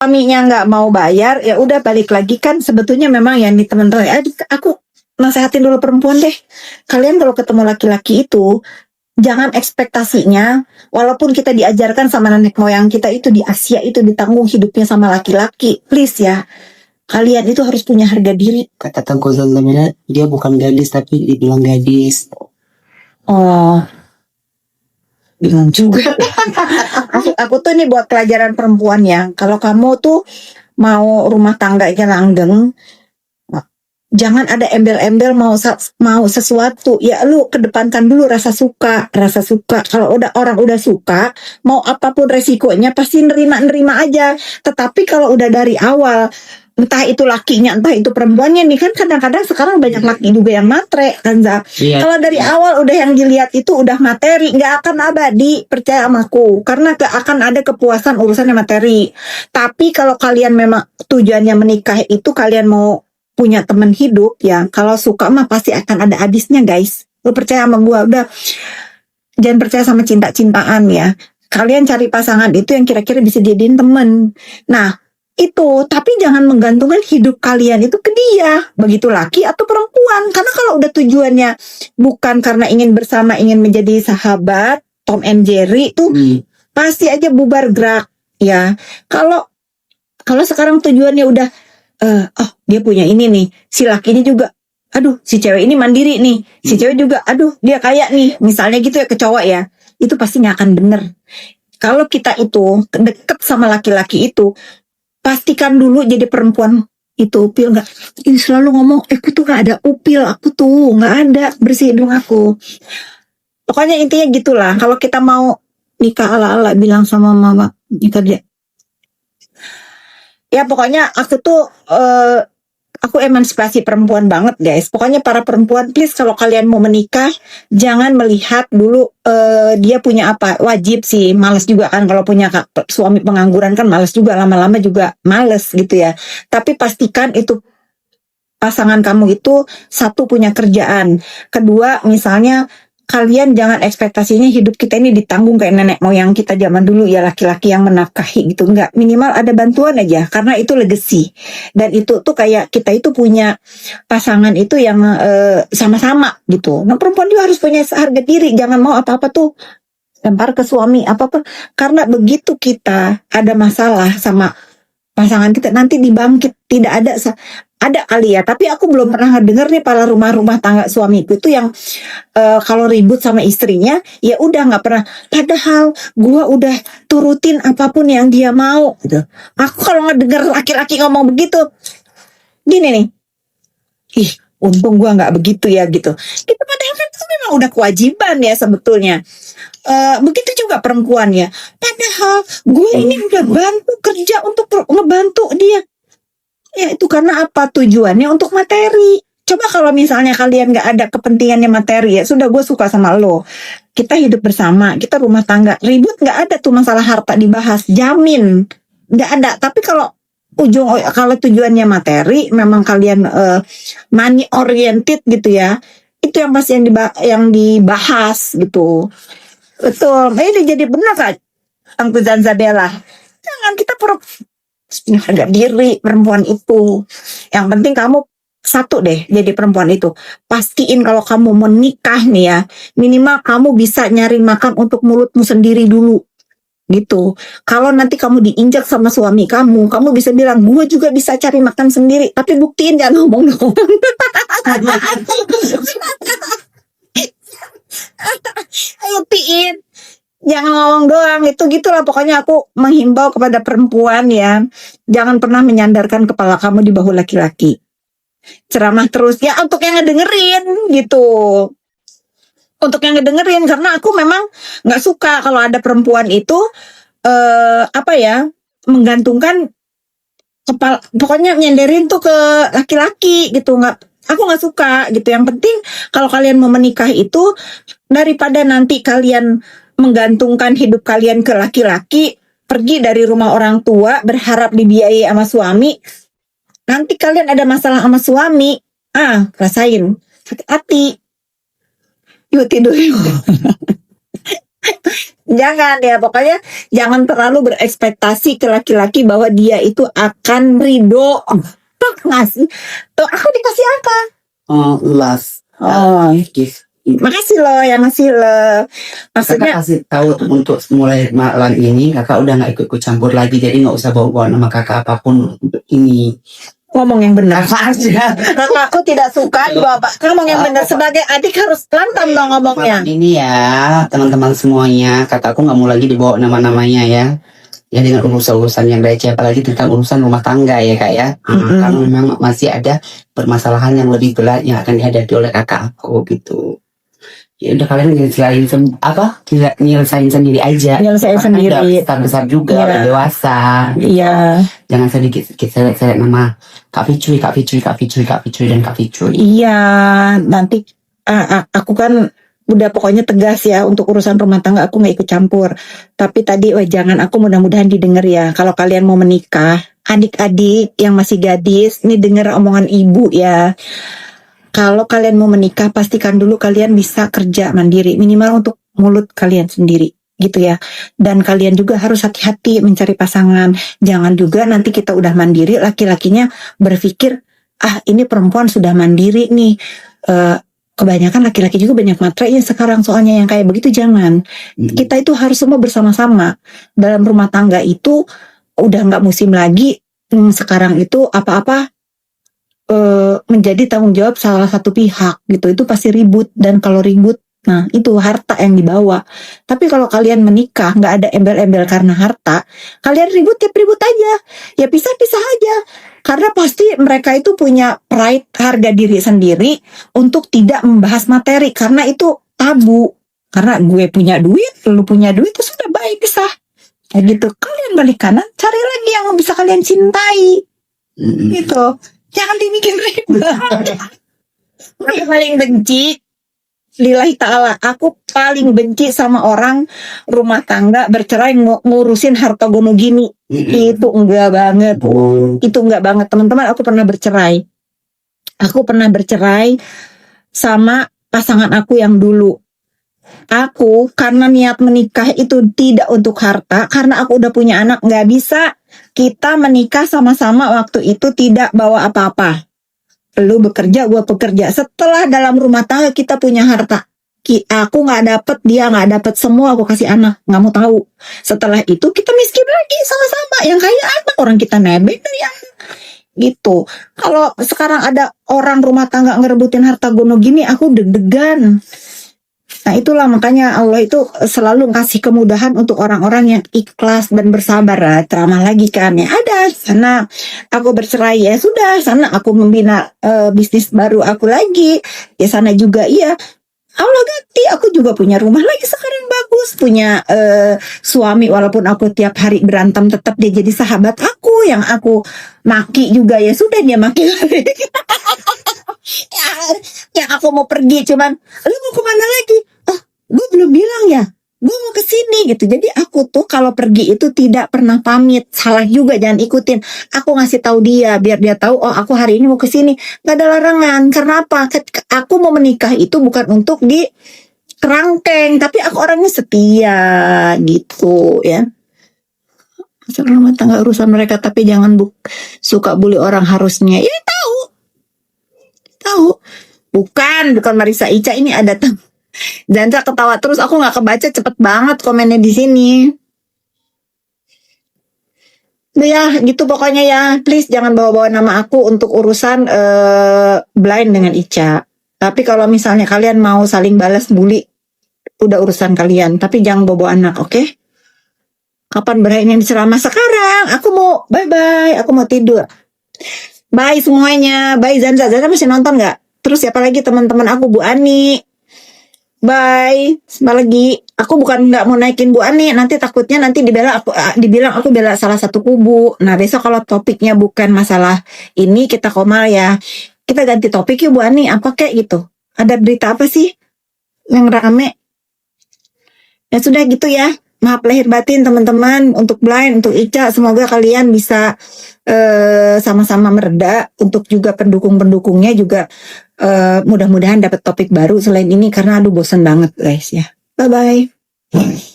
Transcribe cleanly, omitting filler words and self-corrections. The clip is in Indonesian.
suaminya nggak mau bayar, ya udah balik lagi kan sebetulnya memang ya nih teman-teman. Aku nasehatin dulu perempuan deh. Kalian kalau ketemu laki-laki itu jangan ekspektasinya, walaupun kita diajarkan sama nenek moyang kita itu di Asia itu ditanggung hidupnya sama laki-laki. Please ya, kalian itu harus punya harga diri. Kata Tengku Zalzamina, dia bukan gadis tapi dibilang gadis. Oh, bingung juga. Aku tuh nih buat pelajaran perempuan ya. Kalau kamu tuh mau rumah tangganya langgeng, jangan ada embel-embel mau sesuatu. Ya lu kedepankan dulu rasa suka. Kalau orang udah suka, mau apapun resikonya pasti nerima aja. Tetapi kalau udah dari awal, entah itu lakinya, entah itu perempuannya nih, kan kadang-kadang sekarang banyak laki juga yang matre kan, Zak. Iya. Kalau dari awal udah yang dilihat itu udah materi, nggak akan abadi, percaya sama aku. Karena gak akan ada kepuasan urusannya materi. Tapi kalau kalian memang tujuannya menikah itu kalian mau punya teman hidup ya, kalau suka mah pasti akan ada habisnya, guys. Lu percaya sama gua, udah. Jangan percaya sama cinta-cintaan ya. Kalian cari pasangan itu yang kira-kira bisa jadiin temen. Nah, itu, tapi jangan menggantungkan hidup kalian itu ke dia, begitu laki atau perempuan. Karena kalau udah tujuannya bukan karena ingin bersama, ingin menjadi sahabat Tom and Jerry tuh pasti aja bubar gerak ya. Kalau sekarang tujuannya udah dia punya ini nih, si laki ini juga, aduh si cewek ini mandiri nih, si cewek juga, aduh dia kaya nih, misalnya gitu ya ke cowok ya, itu pasti nggak akan bener. Kalau kita itu deket sama laki-laki itu, pastikan dulu jadi perempuan itu upil nggak. Ini selalu ngomong, aku tuh nggak ada upil, aku tuh nggak ada, bersih hidung aku. Pokoknya intinya gitulah. Kalau kita mau nikah ala-ala, bilang sama mama nikah dia. Ya pokoknya aku tuh aku emansipasi perempuan banget, guys. Pokoknya para perempuan, please kalau kalian mau menikah, jangan melihat dulu dia punya apa. Wajib sih, males juga kan kalau punya suami pengangguran kan males juga, lama-lama juga males gitu ya. Tapi pastikan itu pasangan kamu itu satu punya kerjaan, kedua misalnya kalian jangan ekspektasinya hidup kita ini ditanggung kayak nenek moyang kita zaman dulu ya, laki-laki yang menafkahi gitu. Enggak, minimal ada bantuan aja karena itu legacy. Dan itu tuh kayak kita itu punya pasangan itu yang sama-sama gitu. Nah perempuan juga harus punya harga diri, jangan mau apa-apa tuh lempar ke suami apa-apa. Karena begitu kita ada masalah sama pasangan kita nanti dibangkit, tidak ada kali ya, tapi aku belum pernah denger nih para rumah tangga suamiku itu yang kalau ribut sama istrinya ya udah nggak pernah, padahal gua udah turutin apapun yang dia mau gitu. Aku kalau ngedenger laki-laki ngomong begitu gini nih, ih untung gua nggak begitu ya gitu. Kita padahal kan itu memang udah kewajiban ya sebetulnya. Begitu juga perempuan ya, padahal gue ini udah bantu kerja untuk ngebantu dia. Ya itu karena apa? Tujuannya untuk materi. Coba kalau misalnya kalian gak ada kepentingannya materi, ya sudah gue suka sama lo, kita hidup bersama, kita rumah tangga, ribut gak ada tuh masalah harta dibahas, jamin gak ada. Tapi kalau tujuannya materi, memang kalian money oriented gitu ya, itu yang pasti yang dibahas gitu. Betul, ini jadi benar kan Tangku Zanzabella, jangan kita harga diri perempuan itu. Yang penting kamu satu deh jadi perempuan itu, pastiin kalau kamu menikah nih ya, minimal kamu bisa nyari makan untuk mulutmu sendiri dulu gitu. Kalau nanti kamu diinjak sama suami kamu bisa bilang gue juga bisa cari makan sendiri, tapi buktiin, jangan ngomong dong. Ayo buktiin, jangan ngomong doang. Itu gitulah pokoknya. Aku menghimbau kepada perempuan ya, jangan pernah menyandarkan kepala kamu di bahu laki-laki. Ceramah terus ya untuk yang ngedengerin gitu, untuk yang ngedengerin. Karena aku memang nggak suka kalau ada perempuan itu menggantungkan kepala, pokoknya nyenderin tuh ke laki-laki gitu. Aku nggak suka gitu. Yang penting kalau kalian mau menikah itu, daripada nanti kalian menggantungkan hidup kalian ke laki-laki, pergi dari rumah orang tua berharap dibiayai sama suami, nanti kalian ada masalah sama suami, rasain sakit hati. Yuk tidur yuk. Jangan ya, pokoknya jangan terlalu berekspektasi ke laki-laki bahwa dia itu akan ridho. Ngasih tuh, aku dikasih apa? Last Oh, gift. makasih loh yang ngasih lo. Kakak Maksudnya kasih tahu untuk mulai malam ini kakak udah nggak ikut campur lagi, jadi nggak usah bawa-bawa nama kakak apapun untuk ini. ngomong yang benar. Kakak aja. Kakak aku tidak suka bapak ngomong yang benar, sebagai adik harus lantang dong ngomongnya. Malam ini ya teman-teman semuanya, kakakku nggak mau lagi dibawa nama-namanya ya. Ya dengan urusan-urusan yang receh, apalagi tentang urusan rumah tangga ya kak ya. Karena memang masih ada permasalahan yang lebih berat yang akan dihadapi oleh kakak aku gitu. Ya udah kalian nyelesain sendiri aja. Nyelesain Kakak sendiri. udah besar juga, Iya. udah dewasa. Iya. Jangan sedikit-sedikit seret-seret nama Kak Ficuy, dan Kak Ficuy. Iya, nanti aku kan udah pokoknya tegas ya untuk urusan rumah tangga aku nggak ikut campur. Tapi tadi jangan, aku mudah-mudahan didengar ya. Kalau kalian mau menikah, adik-adik yang masih gadis, ini dengar omongan ibu ya. Kalau kalian mau menikah, pastikan dulu kalian bisa kerja mandiri, minimal untuk mulut kalian sendiri gitu ya. Dan kalian juga harus hati-hati mencari pasangan. Jangan juga nanti kita udah mandiri, laki-lakinya berpikir, ini perempuan sudah mandiri nih. Kebanyakan laki-laki juga banyak matranya sekarang soalnya yang kayak begitu. Jangan. Kita itu harus semua bersama-sama. Dalam rumah tangga itu udah nggak musim lagi. Sekarang itu apa-apa menjadi tanggung jawab salah satu pihak gitu. Itu pasti ribut, dan kalau ribut, nah itu harta yang dibawa. Tapi kalau kalian menikah nggak ada embel-embel karena harta, kalian ribut ya ribut aja, ya pisah-pisah aja. Karena pasti mereka itu punya pride, harga diri sendiri untuk tidak membahas materi, karena itu tabu. Karena gue punya duit, lu punya duit, itu sudah baik pisah. Kayak gitu. Kalian balik kanan, cari lagi yang bisa kalian cintai. Gitu. Jangan dibikin ribet. Aku paling benci, lillahi ta'ala, aku paling benci sama orang rumah tangga bercerai ngurusin harta gono gini. Itu enggak banget. Itu enggak banget, teman-teman. Aku pernah bercerai. Aku pernah bercerai sama pasangan aku yang dulu. Aku karena niat menikah itu tidak untuk harta, karena aku udah punya anak. Nggak bisa kita menikah sama-sama waktu itu tidak bawa apa-apa. Lu bekerja, gue bekerja. Setelah dalam rumah tangga kita punya harta, aku nggak dapet, dia nggak dapet, semua aku kasih anak. Nggak mau tahu. Setelah itu kita miskin lagi sama-sama. Yang kaya anak, orang kita nebeng yang gitu. Kalau sekarang ada orang rumah tangga ngerebutin harta gono gini, aku deg-degan. Nah itulah makanya Allah itu selalu ngasih kemudahan untuk orang-orang yang ikhlas dan bersabar. Ceramah lagi kan ya, ada sana aku bercerai, ya sudah, sana aku membina bisnis baru aku lagi, ya sana juga iya, Allah ganti, aku juga punya rumah lagi sekarang bagus, punya suami, walaupun aku tiap hari berantem tetap dia jadi sahabat aku, yang aku maki juga ya sudah dia maki lagi. Yang aku mau pergi cuman, lu mau kemana lagi? Gue belum bilang ya, gue mau kesini gitu. Jadi aku tuh kalau pergi itu tidak pernah pamit. Salah juga, jangan ikutin. Aku ngasih tahu dia biar dia tahu, oh aku hari ini mau kesini. Gak ada larangan. Karena apa? Aku mau menikah itu bukan untuk di kerangkeng, tapi aku orangnya setia gitu ya. Masalah rumah tangga urusan mereka, tapi jangan suka bully orang harusnya. Ya tahu. Bukan Marisa Ica, ini ada Jandra ketawa terus, aku nggak kebaca, cepet banget komennya di sini. Ya gitu pokoknya ya, please jangan bawa-bawa nama aku untuk urusan blind dengan Ica. Tapi kalau misalnya kalian mau saling balas bully, udah urusan kalian. Tapi jangan bawa anak, oke? Kapan berakhirnya ceramah? Sekarang. Aku mau bye-bye, aku mau tidur. Bye semuanya, bye Zanza masih nonton nggak? Terus siapa lagi teman-teman aku, Bu Ani. Bye. Sama lagi. Aku bukan nggak mau naikin Bu Ani, nanti takutnya nanti dibilang aku bela salah satu kubu. Nah besok kalau topiknya bukan masalah ini, kita komal ya. Kita ganti topik yuk Bu Ani. Apa kayak gitu? Ada berita apa sih yang rame? Ya sudah gitu ya. Maaf lahir batin teman-teman, untuk blind, untuk Ica, semoga kalian bisa sama-sama mereda. Untuk juga pendukung-pendukungnya juga mudah-mudahan dapat topik baru selain ini, karena aduh bosan banget guys ya. Bye-bye. ya.